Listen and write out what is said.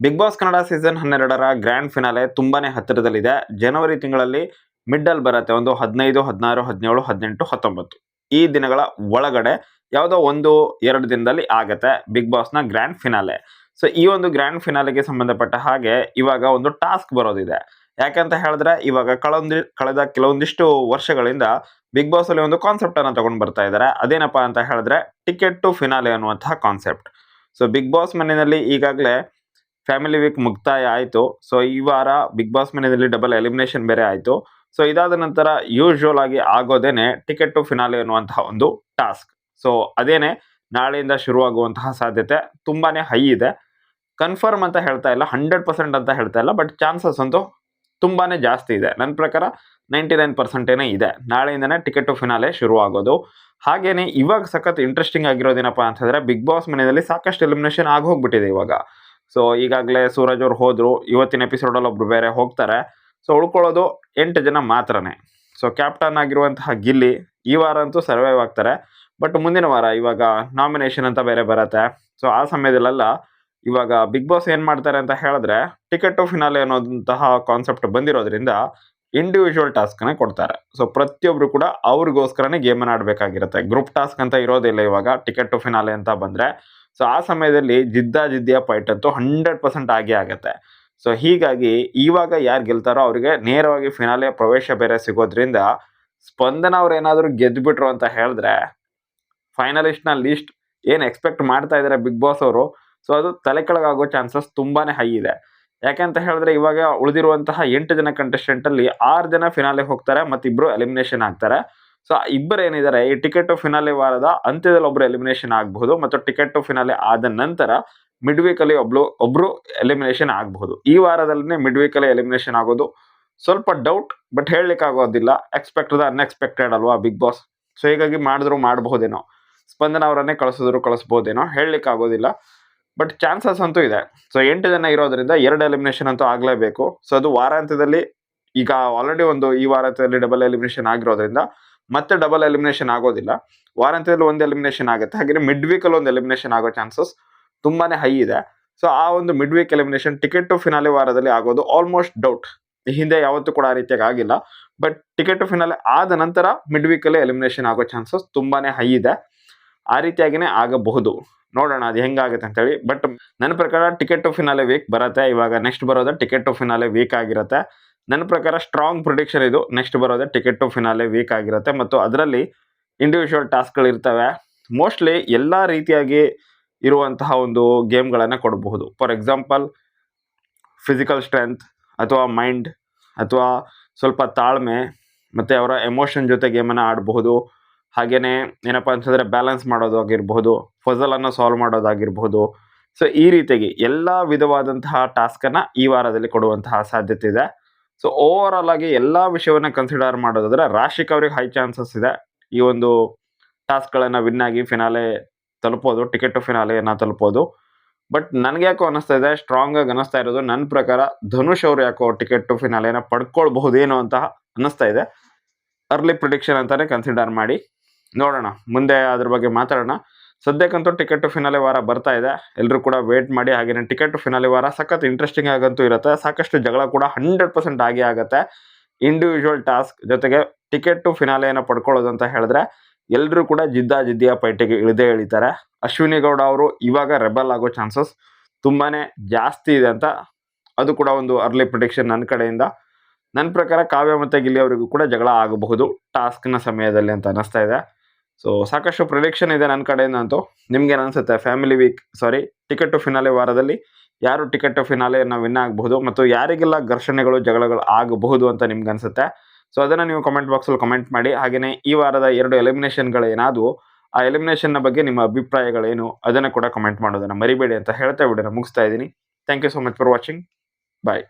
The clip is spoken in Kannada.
ಬಿಗ್ ಬಾಸ್ ಕನ್ನಡ ಸೀಸನ್ 12ರ ಗ್ರ್ಯಾಂಡ್ ಫಿನಾಲೆ ತುಂಬಾನೇ ಹತ್ತಿರದಲ್ಲಿದೆ. ಜನವರಿ ತಿಂಗಳಲ್ಲಿ ಮಿಡ್ಡಲ್ ಬರುತ್ತೆ. ಒಂದು 15, 16, 17, 18, 19 ಈ ದಿನಗಳ ಒಳಗಡೆ ಯಾವುದೋ ಒಂದು 2 ದಿನದಲ್ಲಿ ಆಗತ್ತೆ ಬಿಗ್ ಬಾಸ್ನ ಗ್ರ್ಯಾಂಡ್ ಫಿನಾಲೆ. ಸೊ ಈ ಒಂದು ಗ್ರ್ಯಾಂಡ್ ಫಿನಾಲೆಗೆ ಸಂಬಂಧಪಟ್ಟ ಹಾಗೆ ಇವಾಗ ಒಂದು ಟಾಸ್ಕ್ ಬರೋದಿದೆ. ಯಾಕಂತ ಹೇಳಿದ್ರೆ ಇವಾಗ ಕಳೆದ ಕೆಲವೊಂದಿಷ್ಟು ವರ್ಷಗಳಿಂದ ಬಿಗ್ ಬಾಸ್ ಅಲ್ಲಿ ಒಂದು ಕಾನ್ಸೆಪ್ಟ್ ಅನ್ನ ತಗೊಂಡು ಬರ್ತಾ ಇದ್ದಾರೆ. ಅದೇನಪ್ಪಾ ಅಂತ ಹೇಳಿದ್ರೆ ಟಿಕೆಟ್ ಟು ಫಿನಾಲೆ ಅನ್ನುವಂತಹ ಕಾನ್ಸೆಪ್ಟ್. ಸೊ ಬಿಗ್ ಬಾಸ್ ಮನೆಯಲ್ಲಿ ಈಗಾಗಲೇ ಫ್ಯಾಮಿಲಿ ವೀಕ್ ಮುಕ್ತಾಯ ಆಯಿತು. ಸೊ ಈ ವಾರ ಬಿಗ್ ಬಾಸ್ ಮನೆಯಲ್ಲಿ ಡಬಲ್ ಎಲಿಮಿನೇಷನ್ ಬೇರೆ ಆಯಿತು. ಸೊ ಇದಾದ ನಂತರ ಯೂಶುವಲ್ ಆಗಿ ಆಗೋದೇನೆ ಟಿಕೆಟ್ ಟು ಫಿನಾಲೆ ಅನ್ನುವಂತಹ ಒಂದು ಟಾಸ್ಕ್. ಸೊ ಅದೇನೆ ನಾಳೆಯಿಂದ ಶುರುವಾಗುವಂತಹ ಸಾಧ್ಯತೆ ತುಂಬಾನೇ ಹೈ ಇದೆ. ಕನ್ಫರ್ಮ್ ಅಂತ ಹೇಳ್ತಾ ಇಲ್ಲ, 100% ಅಂತ ಹೇಳ್ತಾ ಇಲ್ಲ, ಬಟ್ ಚಾನ್ಸಸ್ ಅಂತೂ ತುಂಬಾನೇ ಜಾಸ್ತಿ ಇದೆ. ನನ್ನ ಪ್ರಕಾರ 99% ಇದೆ. ನಾಳೆಯಿಂದನೇ ಟಿಕೆಟ್ ಟು ಫಿನಾಲೆ ಶುರು ಆಗೋದು. ಹಾಗೇನೆ ಇವಾಗ ಸಖತ್ ಇಂಟ್ರೆಸ್ಟಿಂಗ್ ಆಗಿರೋದೇನಪ್ಪ ಅಂತ ಹೇಳಿದ್ರೆ ಬಿಗ್ ಬಾಸ್ ಮನೆಯಲ್ಲಿ ಸಾಕಷ್ಟು ಎಲಿಮಿನೇಷನ್ ಆಗಿ ಹೋಗ್ಬಿಟ್ಟಿದೆ ಇವಾಗ. ಸೊ ಈಗಾಗಲೇ ಸೂರಜ್ ಅವ್ರು ಹೋದ್ರು, ಇವತ್ತಿನ ಎಪಿಸೋಡಲ್ಲಿ ಒಬ್ರು ಬೇರೆ ಹೋಗ್ತಾರೆ. ಸೊ ಉಳ್ಕೊಳ್ಳೋದು 8 ಜನ ಮಾತ್ರನೇ. ಸೊ ಕ್ಯಾಪ್ಟನ್ ಆಗಿರುವಂತಹ ಗಿಲ್ಲಿ ಈ ವಾರ ಅಂತೂ ಸರ್ವೈವ್ ಆಗ್ತಾರೆ. ಬಟ್ ಮುಂದಿನ ವಾರ ಇವಾಗ ನಾಮಿನೇಷನ್ ಅಂತ ಬೇರೆ ಬರುತ್ತೆ. ಸೊ ಆ ಸಮಯದಲ್ಲೆಲ್ಲ ಇವಾಗ ಬಿಗ್ ಬಾಸ್ ಏನು ಮಾಡ್ತಾರೆ ಅಂತ ಹೇಳಿದ್ರೆ ಟಿಕೆಟ್ ಟು ಫಿನಾಲೆ ಅನ್ನೋದಂತಹ ಕಾನ್ಸೆಪ್ಟ್ ಬಂದಿರೋದ್ರಿಂದ ಇಂಡಿವಿಜುವಲ್ ಟಾಸ್ಕ್ನ ಕೊಡ್ತಾರೆ. ಸೊ ಪ್ರತಿಯೊಬ್ರು ಕೂಡ ಅವ್ರಿಗೋಸ್ಕರನೇ ಗೇಮನ್ನು ಆಡಬೇಕಾಗಿರುತ್ತೆ. ಗ್ರೂಪ್ ಟಾಸ್ಕ್ ಅಂತ ಇರೋದಿಲ್ಲ ಇವಾಗ ಟಿಕೆಟ್ ಟು ಫಿನಾಲೆ ಅಂತ ಬಂದರೆ. ಸೊ ಆ ಸಮಯದಲ್ಲಿ ಜಿದ್ದಿಯ ಫೈಟ್ ಅಂತೂ 100% ಆಗೇ ಆಗುತ್ತೆ. ಸೊ ಹೀಗಾಗಿ ಇವಾಗ ಯಾರು ಗೆಲ್ತಾರೋ ಅವರಿಗೆ ನೇರವಾಗಿ ಫಿನಾಲೆ ಪ್ರವೇಶ ಬೇರೆ ಸಿಗೋದ್ರಿಂದ ಸ್ಪಂದನ ಅವ್ರು ಏನಾದರೂ ಗೆದ್ದುಬಿಟ್ರು ಅಂತ ಹೇಳಿದ್ರೆ ಫೈನಲಿಸ್ಟ್ನ ಲೀಸ್ಟ್ ಏನು ಎಕ್ಸ್ಪೆಕ್ಟ್ ಮಾಡ್ತಾ ಇದ್ದಾರೆ ಬಿಗ್ ಬಾಸ್ ಅವರು, ಸೊ ಅದು ತಲೆ ಕೆಳಗಾಗೋ ಚಾನ್ಸಸ್ ತುಂಬಾನೇ ಹೈ ಇದೆ. ಯಾಕೆಂತ ಹೇಳಿದ್ರೆ ಇವಾಗ ಉಳಿದಿರುವಂತಹ 8 ಜನ ಕಂಟೆಸ್ಟೆಂಟಲ್ಲಿ 6 ಜನ ಫಿನಾಲೆ ಹೋಗ್ತಾರೆ ಮತ್ತು 2 ಎಲಿಮಿನೇಷನ್ ಆಗ್ತಾರೆ. ಸೊ ಇಬ್ಬರು ಏನಿದ್ದಾರೆ ಈ ಟಿಕೆಟ್ ಟು ಫಿನಾಲೆ ವಾರದ ಅಂತ್ಯದಲ್ಲಿ ಒಬ್ರು ಎಲಿಮಿನೇಷನ್ ಆಗಬಹುದು ಮತ್ತು ಟಿಕೆಟ್ ಟು ಫಿನಾಲೆ ಆದ ನಂತರ ಮಿಡ್ ವೀಕಲ್ಲಿ ಒಬ್ರು ಎಲಿಮಿನೇಷನ್ ಆಗಬಹುದು. ಈ ವಾರದಲ್ಲೇ ಮಿಡ್ ವೀಕಲ್ಲಿ ಎಲಿಮಿನೇಷನ್ ಆಗೋದು ಸ್ವಲ್ಪ ಡೌಟ್, ಬಟ್ ಹೇಳಲಿಕ್ಕೆ ಆಗೋದಿಲ್ಲ. ಎಕ್ಸ್ಪೆಕ್ಟೆಡ್ ಅನ್ಎಕ್ಸ್ಪೆಕ್ಟೆಡ್ ಅಲ್ವಾ ಬಿಗ್ ಬಾಸ್. ಸೊ ಹೀಗಾಗಿ ಮಾಡಿದ್ರು ಮಾಡಬಹುದೇನೋ, ಸ್ಪಂದನ ಅವರನ್ನೇ ಕಳಿಸ್ಬೋದೇನೋ, ಹೇಳಲಿಕ್ಕೆ ಆಗೋದಿಲ್ಲ. ಬಟ್ ಚಾನ್ಸಸ್ ಅಂತೂ ಇದೆ. ಸೊ 8 ಜನ ಇರೋದ್ರಿಂದ 2 ಎಲಿಮಿನೇಷನ್ ಅಂತೂ ಆಗಲೇಬೇಕು. ಸೊ ಅದು ವಾರಾಂತ್ಯದಲ್ಲಿ ಈಗ ಆಲ್ರೆಡಿ ಈ ವಾರಾಂತ್ಯದಲ್ಲಿ ಡಬಲ್ ಎಲಿಮಿನೇಷನ್ ಆಗಿರೋದ್ರಿಂದ ಮತ್ತೆ ಡಬಲ್ ಎಲಿಮಿನೇಷನ್ ಆಗೋದಿಲ್ಲ. ವಾರಾಂತ್ಯದಲ್ಲಿ 1 ಎಲಿಮಿನೇಷನ್ ಆಗುತ್ತೆ. ಹಾಗೆ ಮಿಡ್ ವೀಕಲ್ಲಿ 1 ಎಲಿಮಿನೇಷನ್ ಆಗೋ ಚಾನ್ಸಸ್ ತುಂಬಾನೇ ಹೈ ಇದೆ. ಸೊ ಆ ಒಂದು mid week elimination ticket to finale ವಾರದಲ್ಲಿ ಆಗೋದು ಆಲ್ಮೋಸ್ಟ್ ಡೌಟ್. ಹಿಂದೆ ಯಾವತ್ತೂ ಕೂಡ ಆ ರೀತಿಯಾಗಿ ಆಗಿಲ್ಲ. ಬಟ್ ಟಿಕೆಟ್ ಟು ಫಿನಾಲೆ ಆದ ನಂತರ ಮಿಡ್ ವೀಕಲ್ಲಿ ಎಲಿಮಿನೇಷನ್ ಆಗೋ ಚಾನ್ಸಸ್ ತುಂಬಾನೇ ಹೈ ಇದೆ. ಆ ರೀತಿಯಾಗಿನೇ ಆಗಬಹುದು. ನೋಡೋಣ ಅದು ಹೆಂಗಾಗುತ್ತೆ ಅಂತೇಳಿ. ಬಟ್ ನನ್ನ ಪ್ರಕಾರ ಟಿಕೆಟ್ ಟು ಫಿನಾಲೆ ವೀಕ್ ಬರುತ್ತೆ. ಇವಾಗ ನೆಕ್ಸ್ಟ್ ಬರೋದು ಟಿಕೆಟ್ ಟು ಫಿನಾಲೆ ವೀಕ್ ಆಗಿರುತ್ತೆ. ನನ್ನ ಪ್ರಕಾರ ಸ್ಟ್ರಾಂಗ್ ಪ್ರಿಡಿಕ್ಷನ್ ಇದು. ನೆಕ್ಸ್ಟ್ ಬರೋದೇ ಟಿಕೆಟ್ ಟು ಫಿನಾಲೆ ವೀಕ್ ಆಗಿರುತ್ತೆ ಮತ್ತು ಅದರಲ್ಲಿ ಇಂಡಿವಿಜುವಲ್ ಟಾಸ್ಕ್ಗಳು ಇರ್ತವೆ. ಮೋಸ್ಟ್ಲಿ ಎಲ್ಲ ರೀತಿಯಾಗಿ ಇರುವಂತಹ ಒಂದು ಗೇಮ್ಗಳನ್ನು ಕೊಡಬಹುದು. ಫಾರ್ ಎಕ್ಸಾಂಪಲ್ ಫಿಸಿಕಲ್ ಸ್ಟ್ರೆಂತ್ ಅಥವಾ ಮೈಂಡ್ ಅಥವಾ ಸ್ವಲ್ಪ ತಾಳ್ಮೆ ಮತ್ತು ಅವರ ಎಮೋಷನ್ ಜೊತೆ ಗೇಮನ್ನು ಆಡಬಹುದು. ಹಾಗೆಯೇ ಏನಪ್ಪ ಅಂತಂದರೆ ಬ್ಯಾಲೆನ್ಸ್ ಮಾಡೋದಾಗಿರ್ಬಹುದು, ಫಜಲನ್ನು ಸಾಲ್ವ್ ಮಾಡೋದಾಗಿರ್ಬಹುದು. ಸೊ ಈ ರೀತಿಯಾಗಿ ಎಲ್ಲ ವಿಧವಾದಂತಹ ಟಾಸ್ಕನ್ನು ಈ ವಾರದಲ್ಲಿ ಕೊಡುವಂತಹ ಸಾಧ್ಯತೆ ಇದೆ. ಸೊ ಓವರ್ ಆಲ್ ಆಗಿ ಎಲ್ಲ ವಿಷಯವನ್ನು ಕನ್ಸಿಡರ್ ಮಾಡೋದಾದ್ರೆ ರಾಶಿಕ್ ಅವ್ರಿಗೆ ಹೈ ಚಾನ್ಸಸ್ ಇದೆ ಈ ಒಂದು ಟಾಸ್ಕ್ಗಳನ್ನು ವಿನ್ ಆಗಿ ಫಿನಾಲೆ ತಲುಪೋದು, ಟಿಕೆಟ್ ಟು ಫಿನಾಲೆಯನ್ನು ತಲುಪೋದು. ಬಟ್ ನನಗೆ ಯಾಕೋ ಅನ್ನಿಸ್ತಾ ಇದೆ, ಸ್ಟ್ರಾಂಗ್ ಆಗಿ ಅನ್ನಿಸ್ತಾ ಇರೋದು ನನ್ನ ಪ್ರಕಾರ ಧನುಷ್ ಅವರು ಯಾಕೋ ಟಿಕೆಟ್ ಟು ಫಿನಾಲೆನ ಪಡ್ಕೊಳ್ಬಹುದೇನೋ ಅಂತ ಅನ್ನಿಸ್ತಾ ಇದೆ. ಅರ್ಲಿ ಪ್ರಿಡಿಕ್ಷನ್ ಅಂತಾನೆ ಕನ್ಸಿಡರ್ ಮಾಡಿ ನೋಡೋಣ, ಮುಂದೆ ಅದ್ರ ಬಗ್ಗೆ ಮಾತಾಡೋಣ. ಸದ್ಯಕ್ಕಂತೂ ಟಿಕೆಟ್ ಟು ಫಿನಾಲೆ ವಾರ ಬರ್ತಾ ಇದೆ. ಎಲ್ಲರೂ ಕೂಡ ವೇಟ್ ಮಾಡಿ. ಹಾಗೆಯೇ ಟಿಕೆಟ್ ಟು ಫಿನಾಲೆ ವಾರ ಸಖತ್ ಇಂಟ್ರೆಸ್ಟಿಂಗ್ ಆಗಂತೂ ಇರುತ್ತೆ. ಸಾಕಷ್ಟು ಜಗಳ ಕೂಡ 100% ಆಗೇ ಆಗುತ್ತೆ. ಇಂಡಿವಿಜುವಲ್ ಟಾಸ್ಕ್ ಜೊತೆಗೆ ಟಿಕೆಟ್ ಟು ಫಿನಾಲೆಯನ್ನು ಪಡ್ಕೊಳ್ಳೋದು ಅಂತ ಹೇಳಿದ್ರೆ ಎಲ್ಲರೂ ಕೂಡ ಜಿದ್ದಿಯ ಫೈಟಿಗೆ ಇಳಿತಾರೆ. ಅಶ್ವಿನಿ ಗೌಡ ಅವರು ಇವಾಗ ರೆಬಲ್ ಆಗೋ ಚಾನ್ಸಸ್ ತುಂಬಾನೇ ಜಾಸ್ತಿ ಇದೆ ಅಂತ ಅದು ಕೂಡ ಒಂದು ಅರ್ಲಿ ಪ್ರಿಡಿಕ್ಷನ್ ನನ್ನ ಕಡೆಯಿಂದ. ನನ್ನ ಪ್ರಕಾರ ಕಾವ್ಯ ಮತ್ತು ಗಿಲ್ಲಿ ಅವರಿಗೂ ಕೂಡ ಜಗಳ ಆಗಬಹುದು ಟಾಸ್ಕ್ನ ಸಮಯದಲ್ಲಿ ಅಂತ ಅನ್ನಿಸ್ತಾ ಇದೆ. ಸೊ ಸಾಕಷ್ಟು ಪ್ರಿಡಿಕ್ಷನ್ ಇದೆ ನನ್ನ ಕಡೆಯಿಂದ ಅಂತೂ. ನಿಮ್ಗೇನು ಅನಿಸುತ್ತೆ? ಟಿಕೆಟ್ ಟು ಫಿನಾಲೆ ವಾರದಲ್ಲಿ ಯಾರು ಟಿಕೆಟ್ ಟು ಫಿನಾಲೆಯನ್ನು ವಿನ್ ಆಗಬಹುದು ಮತ್ತು ಯಾರಿಗೆಲ್ಲ ಘರ್ಷಣೆಗಳು ಜಗಳಗಳು ಆಗಬಹುದು ಅಂತ ನಿಮ್ಗೆ ಅನಿಸುತ್ತೆ? ಸೊ ಅದನ್ನು ನೀವು ಕಮೆಂಟ್ ಬಾಕ್ಸಲ್ಲಿ ಕಮೆಂಟ್ ಮಾಡಿ. ಹಾಗೆಯೇ ಈ ವಾರದ 2 ಎಲಿಮಿನೇಷನ್ಗಳೇನಾದವು, ಆ ಎಲಿಮಿನೇಷನ್ನ ಬಗ್ಗೆ ನಿಮ್ಮ ಅಭಿಪ್ರಾಯಗಳೇನು ಅದನ್ನು ಕೂಡ ಕಮೆಂಟ್ ಮಾಡೋದನ್ನು ಮರಿಬೇಡಿ ಅಂತ ಹೇಳ್ತಾ ವಿಡಿಯೋನ ಮುಗಿಸ್ತಾ ಇದ್ದೀನಿ. Thank you so much for watching. Bye.